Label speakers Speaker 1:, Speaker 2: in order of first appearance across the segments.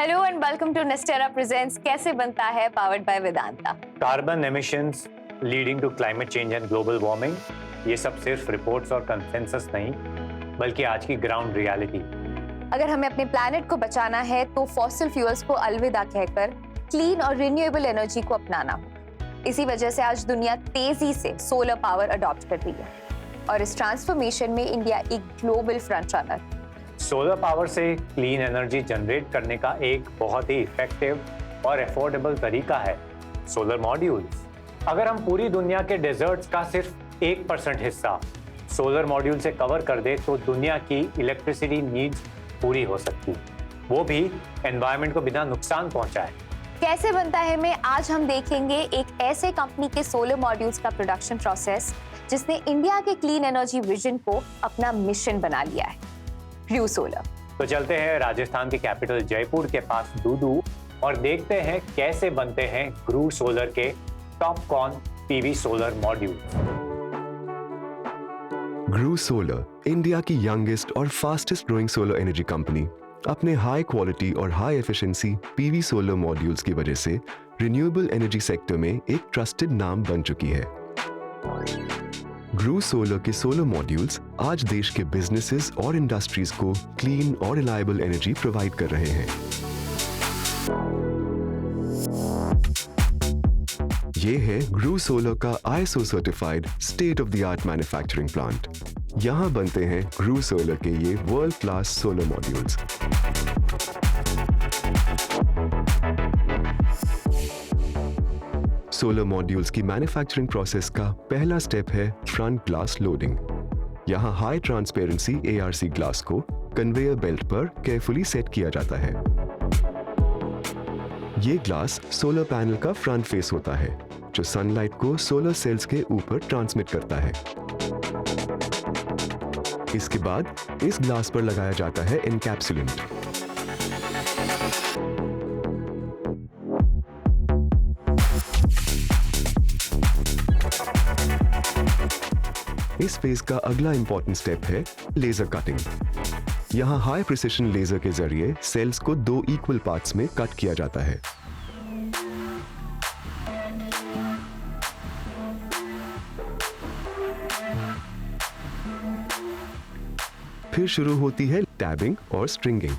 Speaker 1: Hello and welcome to Nestera presents कैसे बनता है powered by Vedanta.
Speaker 2: Carbon emissions leading to climate change and global warming, ये सब सिर्फ रिपोर्ट्स और कंसेंसस नहीं, बल्कि आज की ग्राउंड रियलिटी।
Speaker 1: अगर हमें अपने प्लैनेट को बचाना है तो फॉसिल फ्यूल्स को अलविदा कहकर क्लीन और रिन्यूएबल एनर्जी को अपनाना होगा। इसी वजह से आज दुनिया तेजी से सोलर पावर अडॉप्ट कर रही है और इस ट्रांसफॉर्मेशन में इंडिया एक global front runner.
Speaker 2: Solar power से क्लीन एनर्जी जनरेट करने का एक बहुत ही इफेक्टिव और अफोर्डेबल तरीका है सोलर मॉड्यूल्स। अगर हम पूरी दुनिया के डेजर्ट्स का सिर्फ 1% हिस्सा सोलर मॉड्यूल से कवर कर दे तो दुनिया की इलेक्ट्रिसिटी नीड्स पूरी हो सकती, वो भी एनवायरनमेंट को बिना नुकसान पहुंचाए।
Speaker 1: कैसे बनता है में आज हम देखेंगे एक ऐसे कंपनी के सोलर मॉड्यूल्स का प्रोडक्शन प्रोसेस जिसने इंडिया के क्लीन एनर्जी विजन को अपना मिशन बना लिया है, ग्रू सोलर।
Speaker 2: तो चलते हैं राजस्थान की कैपिटल जयपुर के पास दूदू और देखते हैं कैसे बनते हैं ग्रू सोलर के टॉपकॉन पीवी सोलर मॉड्यूल।
Speaker 3: ग्रू सोलर, इंडिया की यंगेस्ट और fastest growing solar energy company, अपने हाई क्वालिटी और high efficiency PV solar modules की वजह से रिन्यूएबल एनर्जी सेक्टर में एक ट्रस्टेड नाम बन चुकी है। ग्रू सोलर के सोलर मॉड्यूल्स आज देश के बिजनेसेस और इंडस्ट्रीज को क्लीन और रिलायबल एनर्जी प्रोवाइड कर रहे हैं। ये है ग्रू सोलर का ISO certified state of the art manufacturing plant. यहाँ बनते हैं ग्रू सोलर के ये world class solar modules. Solar modules की मैन्युफैक्चरिंग प्रोसेस का पहला स्टेप है फ्रंट ग्लास लोडिंग। यहाँ हाई ट्रांसपेरेंसी ARC ग्लास को कन्वेयर बेल्ट पर केयरफुली सेट किया जाता है। ये ग्लास सोलर पैनल का फ्रंट फेस होता है जो सनलाइट को सोलर सेल्स के ऊपर ट्रांसमिट करता है। इसके बाद इस ग्लास पर लगाया जाता है एनकैप्सुलेंट। इस फेज का अगला इंपॉर्टेंट स्टेप है लेजर कटिंग। यहाँ हाई प्रिसिशन लेजर के जरिए सेल्स को 2 इक्वल पार्ट्स में कट किया जाता है। फिर शुरू होती है टैबिंग और स्ट्रिंगिंग।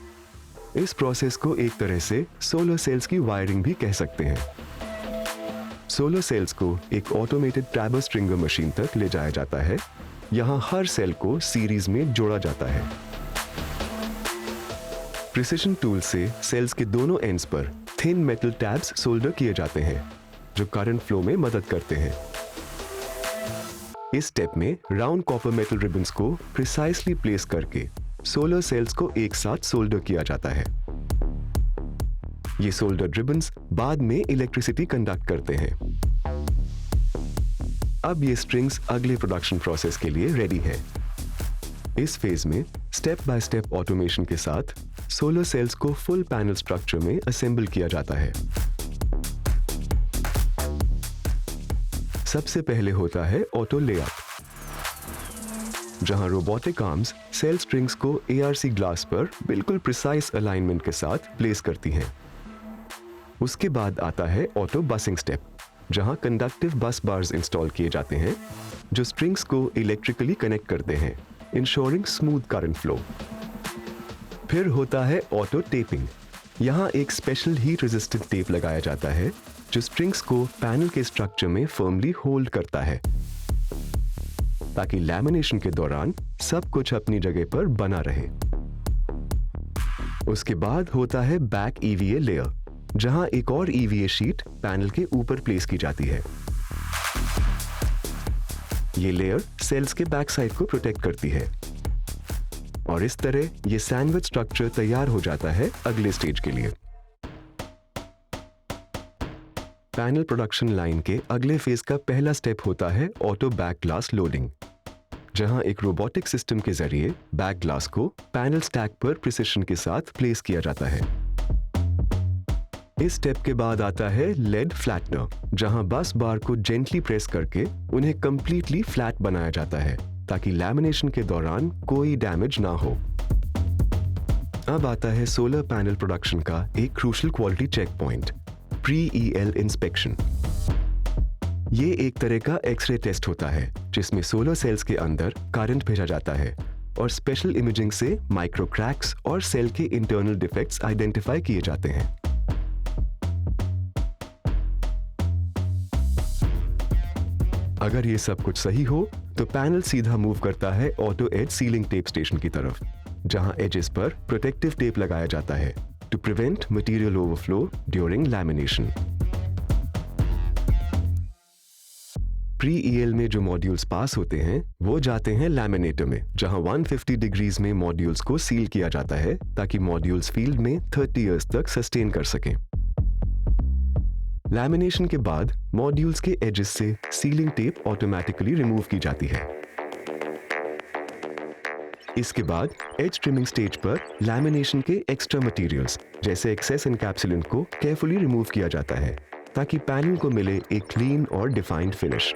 Speaker 3: इस प्रोसेस को एक तरह से सोलर सेल्स की वायरिंग भी कह सकते हैं। सोलर सेल्स को एक ऑटोमेटेड टैबर स्ट्रिंगर मशीन तक ले जाया जाता है। यहाँ हर सेल को सीरीज में जोड़ा जाता है। प्रिसिशन टूल से सेल्स के दोनों एंड्स पर थिन मेटल टैब्स सोल्डर किए जाते हैं जो करंट फ्लो में मदद करते हैं। इस स्टेप में राउंड कॉपर मेटल रिबन्स को प्रिसाइसली प्लेस करके सोलर सेल्स को एक साथ सोल्डर किया जाता है। ये सोल्डर्ड रिबन्स बाद में इलेक्ट्रिसिटी कंडक्ट करते हैं। अब ये स्ट्रिंग्स अगले प्रोडक्शन प्रोसेस के लिए रेडी है। इस फेज में स्टेप बाय स्टेप ऑटोमेशन के साथ सोलर सेल्स को फुल पैनल स्ट्रक्चर में असेंबल किया जाता है। सबसे पहले होता है ऑटो लेआउट, जहां रोबोटिक आर्म्स सेल स्ट्रिंग्स को ARC ग्लास पर बिल्कुल प्रिसाइज अलाइनमेंट के साथ प्लेस करती हैं। उसके बाद आता है ऑटो बसिंग स्टेप, जहां कंडक्टिव बस बार्स इंस्टॉल किए जाते हैं जो स्ट्रिंग्स को इलेक्ट्रिकली कनेक्ट करते हैं, इंश्योरिंग स्मूथ करंट फ्लो। फिर होता है ऑटो टेपिंग। यहाँ एक स्पेशल हीट रेजिस्टेंट टेप लगाया जाता है जो स्ट्रिंग्स को पैनल के स्ट्रक्चर में फर्मली होल्ड करता है ताकि लैमिनेशन के दौरान सब कुछ अपनी जगह पर बना रहे। उसके बाद होता है बैक EVA लेयर, जहां एक और EVA शीट पैनल के ऊपर प्लेस की जाती है। ये लेयर सेल्स के बैक साइड को प्रोटेक्ट करती है और इस तरह ये सैंडविच स्ट्रक्चर तैयार हो जाता है अगले स्टेज के लिए। पैनल प्रोडक्शन लाइन के अगले फेज का पहला स्टेप होता है ऑटो बैक ग्लास लोडिंग, जहां एक रोबोटिक सिस्टम के जरिए बैक ग्लास को पैनल स्टैक पर प्रिसिशन के साथ प्लेस किया जाता है। इस स्टेप के बाद आता है लेड फ्लैटनर, जहां बस बार को जेंटली प्रेस करके उन्हें कंप्लीटली फ्लैट बनाया जाता है ताकि लैमिनेशन के दौरान कोई डैमेज ना हो। अब आता है सोलर पैनल प्रोडक्शन का एक क्रूशियल क्वालिटी चेक पॉइंट, प्री-EL इंस्पेक्शन। ये एक तरह का एक्सरे टेस्ट होता है जिसमें सोलर सेल्स के अंदर करंट भेजा जाता है और स्पेशल इमेजिंग से माइक्रो क्रैक्स और सेल के इंटरनल डिफेक्ट्स आइडेंटिफाई किए जाते हैं। अगर ये सब कुछ सही हो तो पैनल सीधा मूव करता है ऑटो एज सीलिंग टेप स्टेशन की तरफ, जहां एजेस पर प्रोटेक्टिव टेप लगाया जाता है to prevent material overflow during lamination. प्री-EL में जो मॉड्यूल्स पास होते हैं वो जाते हैं लैमिनेटर में, जहां 150 डिग्रीज में मॉड्यूल्स को सील किया जाता है ताकि मॉड्यूल्स फील्ड में 30 इयर्स तक सस्टेन कर सकें। लैमिनेशन के बाद मॉड्यूल्स के एजेस से सीलिंग टेप ऑटोमेटिकली रिमूव की जाती है। इसके बाद एज ट्रिमिंग स्टेज पर लैमिनेशन के एक्स्ट्रा मटेरियल्स जैसे एक्सेस एनकैप्सुलेंट को केयरफुली रिमूव किया जाता है ताकि पैनल को मिले एक क्लीन और डिफाइंड फिनिश।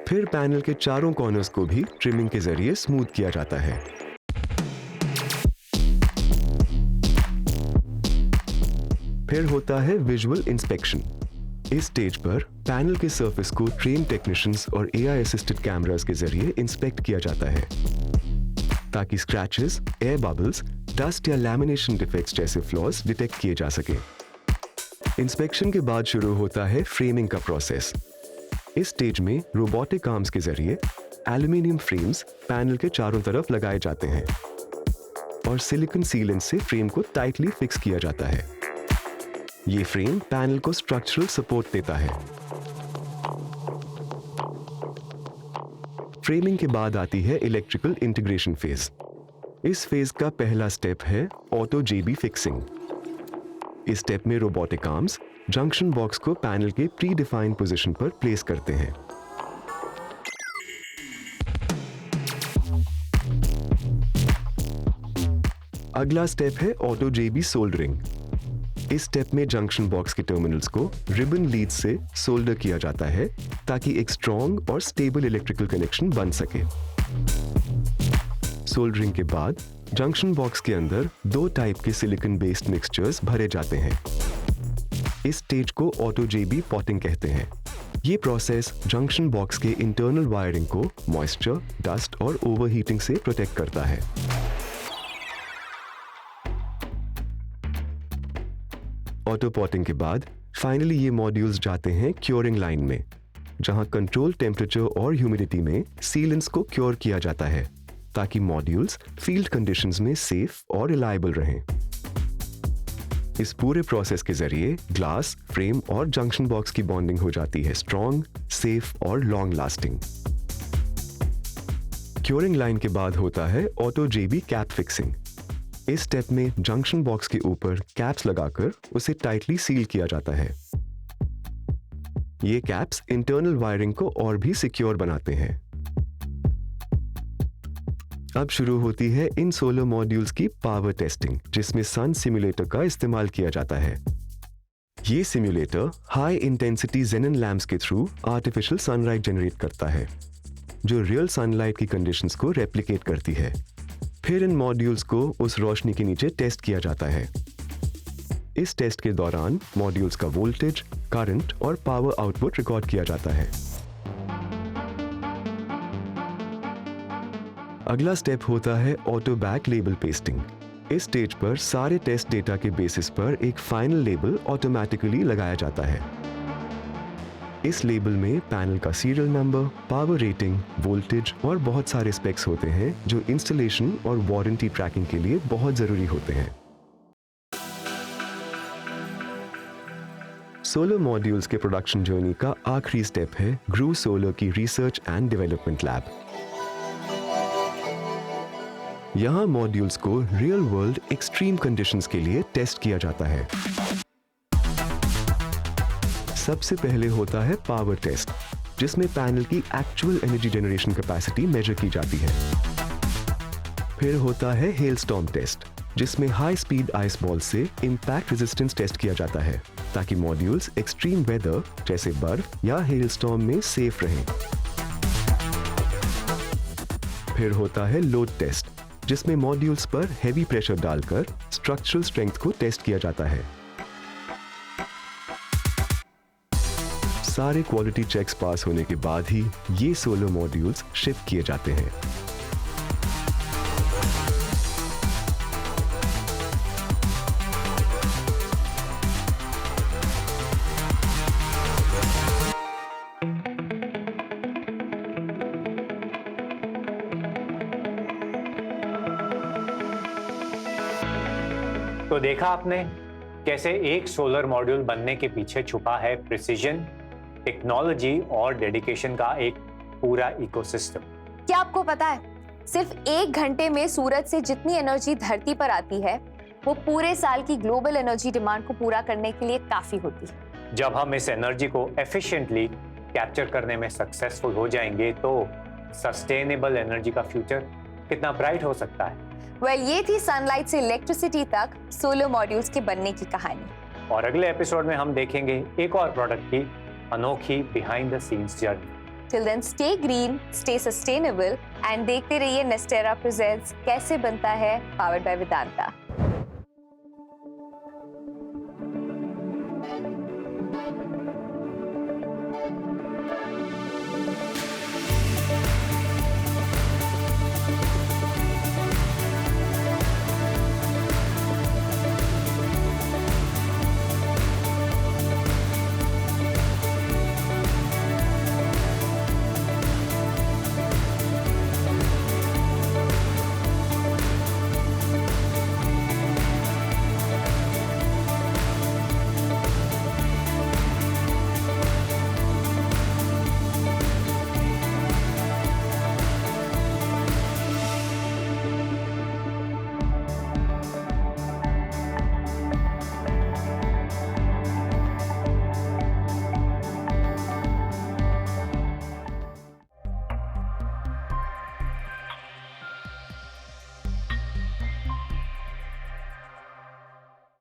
Speaker 3: फिर पैनल के चारों कॉर्नर्स को भी ट्रिमिंग के जरिए स्मूथ किया जाता है। फिर होता है विजुअल इंस्पेक्शन। इस स्टेज पर पैनल के सरफेस को ट्रेन टेक्नीशियंस और AI असिस्टेड कैमरास के जरिए इंस्पेक्ट किया जाता है ताकि स्क्रैचेस, एयर बबल्स, डस्ट या लैमिनेशन डिफेक्ट्स जैसे फ्लॉज डिटेक्ट किए जा सके। इंस्पेक्शन के बाद शुरू होता है फ्रेमिंग का प्रोसेस। इस स्टेज में रोबोटिक आर्म्स के जरिए एल्यूमिनियम फ्रेम्स पैनल के चारों तरफ लगाए जाते हैं और सिलिकॉन सीलेंट से फ्रेम को टाइटली फिक्स किया जाता है। ये फ्रेम पैनल को स्ट्रक्चरल सपोर्ट देता है। फ्रेमिंग के बाद आती है इलेक्ट्रिकल इंटीग्रेशन फेज। इस फेज का पहला स्टेप है ऑटो JB फिक्सिंग। इस स्टेप में रोबोटिक आर्म्स जंक्शन बॉक्स को पैनल के प्री डिफाइंड पोजीशन पर प्लेस करते हैं। अगला स्टेप है ऑटो JB सोल्डरिंग। इस स्टेप में जंक्शन बॉक्स के टर्मिनल्स को रिबन लीड से सोल्डर किया जाता है ताकि एक स्ट्रॉन्ग और स्टेबल इलेक्ट्रिकल कनेक्शन बन सके। सोल्डरिंग के बाद जंक्शन बॉक्स के अंदर 2 टाइप के सिलिकॉन बेस्ड मिक्सचर्स भरे जाते हैं। इस स्टेज को ऑटो JB पॉटिंग कहते हैं। ये प्रोसेस जंक्शन बॉक्स के इंटरनल वायरिंग को मॉइस्चर, डस्ट और ओवरहीटिंग से प्रोटेक्ट करता है। ऑटो पॉटिंग के बाद फाइनली ये मॉड्यूल्स जाते हैं क्योरिंग लाइन में, जहां कंट्रोल टेम्परेचर और ह्यूमिडिटी में सीलेंट्स को क्योर किया जाता है ताकि मॉड्यूल्स फील्ड कंडीशंस में सेफ और रिलायबल रहें। इस पूरे प्रोसेस के जरिए ग्लास, फ्रेम और जंक्शन बॉक्स की बॉन्डिंग हो जाती है स्ट्रॉन्ग, सेफ और लॉन्ग लास्टिंग। क्योरिंग लाइन के बाद होता है ऑटो JB कैप फिक्सिंग। इस स्टेप में जंक्शन बॉक्स के ऊपर कैप्स लगाकर उसे टाइटली सील किया जाता है। ये कैप्स इंटरनल वायरिंग को और भी सिक्योर बनाते हैं। अब शुरू होती है इन सोलर मॉड्यूल्स की पावर टेस्टिंग, जिसमें सन सिमुलेटर का इस्तेमाल किया जाता है। ये सिमुलेटर हाई इंटेंसिटी जेनन लैम्प्स के थ्रू आर्टिफिशियल सनलाइट जनरेट करता है, जो रियल सनलाइट की कंडीशंस को रेप्लिकेट करती है। फिर इन मॉड्यूल्स को उस रोशनी के नीचे टेस्ट किया जाता है। इस टेस्ट के दौरान मॉड्यूल्स का वोल्टेज, करंट और पावर आउटपुट रिकॉर्ड किया जाता है। अगला स्टेप होता है ऑटो बैक लेबल पेस्टिंग। इस स्टेज पर सारे टेस्ट डेटा के बेसिस पर एक फाइनल लेबल ऑटोमेटिकली लगाया जाता है। इस लेबल में पैनल का serial number, power rating, voltage और बहुत सारे स्पेक्स होते हैं जो इंस्टॉलेशन और वारंटी ट्रैकिंग के लिए बहुत जरूरी होते हैं। सोलर मॉड्यूल्स के प्रोडक्शन जर्नी का आखिरी स्टेप है ग्रू सोलर की रिसर्च एंड डेवलपमेंट लैब। यहाँ मॉड्यूल्स को रियल वर्ल्ड एक्सट्रीम कंडीशंस के लिए टेस्ट किया जाता है। सबसे पहले होता है पावर टेस्ट, जिसमें पैनल की actual energy generation capacity major की जाती है। फिर होता है हेलस्टॉर्म टेस्ट, जिसमें हाई स्पीड आइस बॉल से इंपैक्ट रेजिस्टेंस टेस्ट किया जाता है ताकि मॉड्यूल्स एक्सट्रीम वेदर जैसे बर्फ या हेलस्टॉर्म में सेफ रहें। फिर होता है लोड टेस्ट, जिसमें मॉड्यूल्स पर हेवी प्रेशर डालकर स्ट्रक्चरल स्ट्रेंथ को टेस्ट किया जाता है। सारे क्वालिटी चेक्स पास होने के बाद ही ये सोलर मॉड्यूल्स शिप किए जाते हैं।
Speaker 2: तो देखा आपने कैसे एक सोलर मॉड्यूल बनने के पीछे छुपा है प्रिसीजन, टेक्नोलॉजी और डेडिकेशन का एक पूरा इकोसिस्टम।
Speaker 1: क्या आपको पता है, सिर्फ 1 घंटे में सूरज से जितनी एनर्जी धरती पर आती है वो पूरे साल की ग्लोबल एनर्जी डिमांड को पूरा करने के लिए काफी होती है।
Speaker 2: जब हम इस एनर्जी को एफिशिएंटली कैप्चर करने में सक्सेसफुल हो जाएंगे तो सस्टेनेबल एनर्जी का फ्यूचर कितना ब्राइट हो सकता है।
Speaker 1: ये थी सनलाइट से इलेक्ट्रिसिटी तक सोलर मॉड्यूल्स के बनने की कहानी।
Speaker 2: और अगले एपिसोड में हम देखेंगे एक और प्रोडक्ट की अनोखी behind the scenes journey.
Speaker 1: Till then, stay green, stay sustainable and देखते रहिए नेस्टेरा प्रेजेंट्स कैसे बनता है, पावर्ड बाय वेदांता।